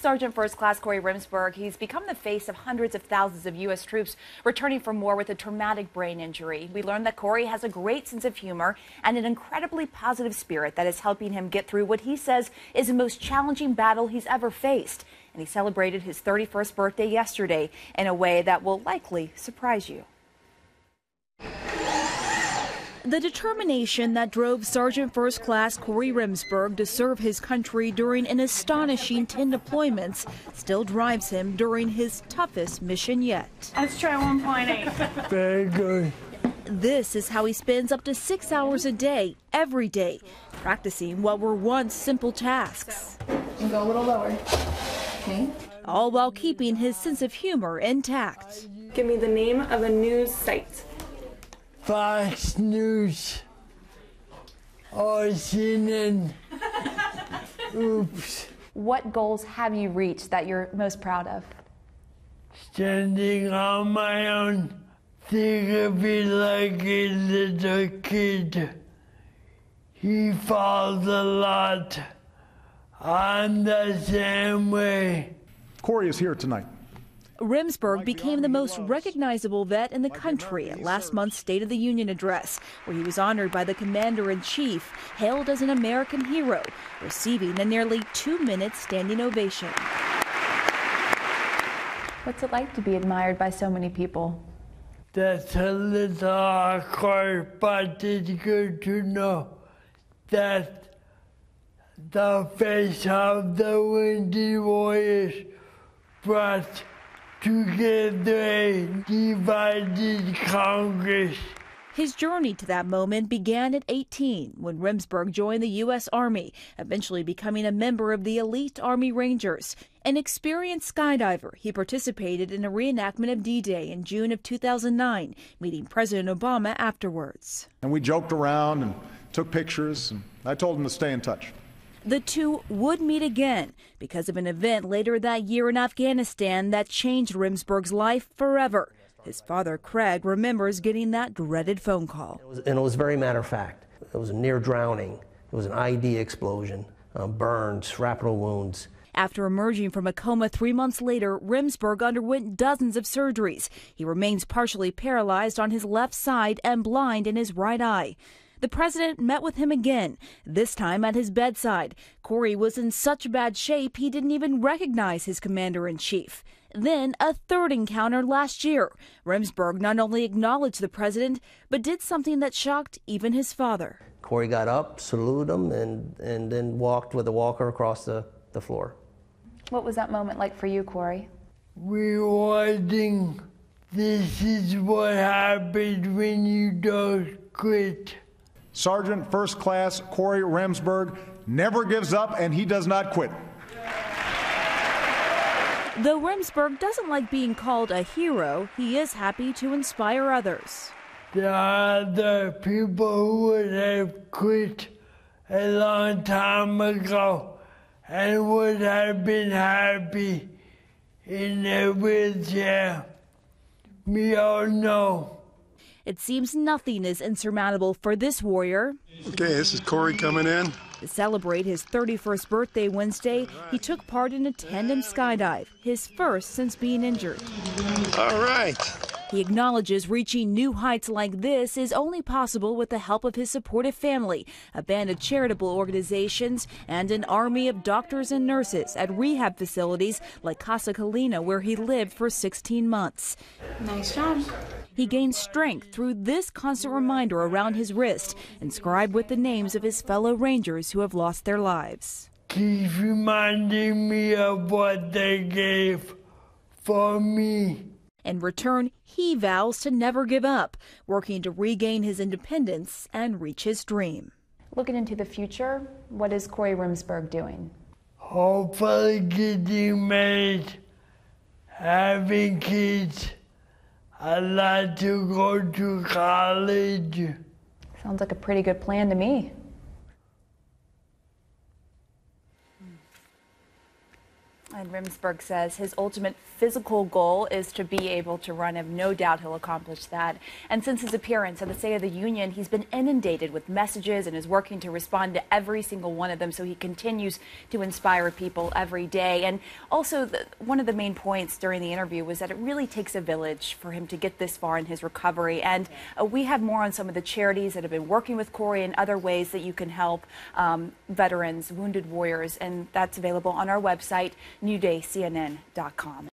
Sergeant First Class Cory Remsburg, he's become the face of hundreds of thousands of U.S. troops returning from war with a traumatic brain injury. We learned that Cory has a great sense of humor and an incredibly positive spirit that is helping him get through what he says is the most challenging battle he's ever faced. And he celebrated his 31st birthday yesterday in a way that will likely surprise you. The determination that drove Sergeant First Class Cory Remsburg to serve his country during an astonishing 10 deployments still drives him during his toughest mission yet. Let's try 1.8. Very good. This is how he spends up to 6 hours a day, every day, practicing what were once simple tasks. And go a little lower. Okay. All while keeping his sense of humor intact. Give me the name of a news site. Fox News. Or CNN. Oops. What goals have you reached that you're most proud of? Standing on my own. Think of it like a little kid. He falls a lot. I'm the same way. Cory is here tonight. Remsburg became the most recognizable vet in the country at last month's State of the Union address, where he was honored by the Commander-in-Chief, hailed as an American hero, receiving a nearly 2-minute standing ovation. What's it like to be admired by so many people? That's a little awkward, but it's good to know that the face of the Wounded Warriors brought together a divided Congress. His journey to that moment began at 18 when Remsburg joined the U.S. Army, eventually becoming a member of the elite Army Rangers. An experienced skydiver, he participated in a reenactment of D-Day in June of 2009, meeting President Obama afterwards. And we joked around and took pictures, and I told him to stay in touch. The two would meet again because of an event later that year in Afghanistan that changed Remsburg's life forever. His father, Craig, remembers getting that dreaded phone call. It was very matter of fact. It was a near drowning. It was an ID explosion, burns, shrapnel wounds. After emerging from a coma 3 months later, Remsburg underwent dozens of surgeries. He remains partially paralyzed on his left side and blind in his right eye. The president met with him again, this time at his bedside. Cory was in such bad shape he didn't even recognize his commander-in-chief. Then a third encounter last year. Remsburg not only acknowledged the president, but did something that shocked even his father. Cory got up, saluted him, and then walked with a walker across the floor. What was that moment like for you, Cory? Rewarding. This is what happens when you don't quit. Sergeant First Class Cory Remsburg never gives up, and he does not quit. Though Remsburg doesn't like being called a hero, he is happy to inspire others. There are other people who would have quit a long time ago and would have been happy in a wheelchair. We all know. It seems nothing is insurmountable for this warrior. Okay, this is Cory coming in. To celebrate his 31st birthday Wednesday, he took part in a tandem skydive, his first since being injured. All right. He acknowledges reaching new heights like this is only possible with the help of his supportive family, a band of charitable organizations, and an army of doctors and nurses at rehab facilities like Casa Colina, where he lived for 16 months. Nice job. He gained strength through this constant reminder around his wrist, inscribed with the names of his fellow Rangers who have lost their lives. Keep reminding me of what they gave for me. In return, he vows to never give up, working to regain his independence and reach his dream. Looking into the future, what is Cory Remsburg doing? Hopefully getting married, having kids. I'd like to go to college. Sounds like a pretty good plan to me. And Remsburg says his ultimate physical goal is to be able to run. I have no doubt he'll accomplish that. And since his appearance at the State of the Union, he's been inundated with messages and is working to respond to every single one of them. So he continues to inspire people every day. And also, one of the main points during the interview was that it really takes a village for him to get this far in his recovery. And we have more on some of the charities that have been working with Cory and other ways that you can help veterans, wounded warriors. And that's available on our website, newdaycnn.com.